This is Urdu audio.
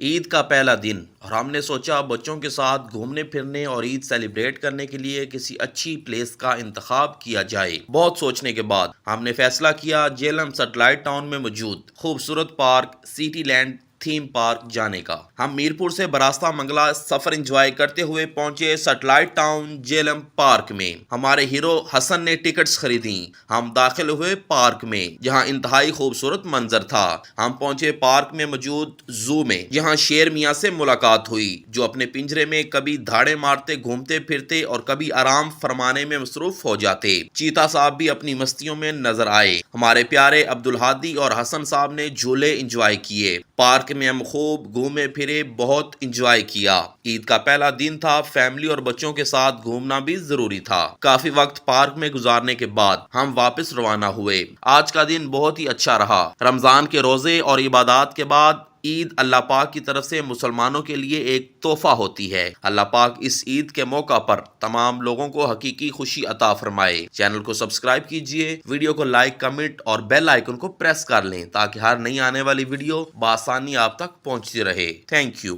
عید کا پہلا دن اور ہم نے سوچا بچوں کے ساتھ گھومنے پھرنے اور عید سیلیبریٹ کرنے کے لیے کسی اچھی پلیس کا انتخاب کیا جائے۔ بہت سوچنے کے بعد ہم نے فیصلہ کیا جیلم سیٹلائٹ ٹاؤن میں موجود خوبصورت park city land theme park جانے کا۔ ہم میرپور سے براستہ منگلا سفر انجوائے کرتے ہوئے پہنچے سیٹلائٹ ٹاؤن جیلم پارک میں۔ ہمارے ہیرو حسن نے ٹکٹس خریدیں۔ ہم داخل ہوئے پارک میں جہاں انتہائی خوبصورت منظر تھا۔ ہم پہنچے پارک میں موجود زو میں جہاں شیر میاں سے ملاقات ہوئی جو اپنے پنجرے میں کبھی دھاڑے مارتے گھومتے پھرتے اور کبھی آرام فرمانے میں مصروف ہو جاتے۔ چیتا صاحب بھی اپنی مستیوں میں نظر آئے۔ ہمارے پیارے عبدالہادی اور حسن صاحب نے جھولے انجوائے کیے۔ پارک میں ہم خوب گھومے پھرے، بہت انجوائے کیا۔ عید کا پہلا دن تھا، فیملی اور بچوں کے ساتھ گھومنا بھی ضروری تھا۔ کافی وقت پارک میں گزارنے کے بعد ہم واپس روانہ ہوئے۔ آج کا دن بہت ہی اچھا رہا۔ رمضان کے روزے اور عبادات کے بعد عید اللہ پاک کی طرف سے مسلمانوں کے لیے ایک تحفہ ہوتی ہے۔ اللہ پاک اس عید کے موقع پر تمام لوگوں کو حقیقی خوشی عطا فرمائے۔ چینل کو سبسکرائب کیجئے، ویڈیو کو لائک، کمنٹ اور بیل آئیکن کو پریس کر لیں تاکہ ہر نئی آنے والی ویڈیو بآسانی آپ تک پہنچتی رہے۔ Thank you.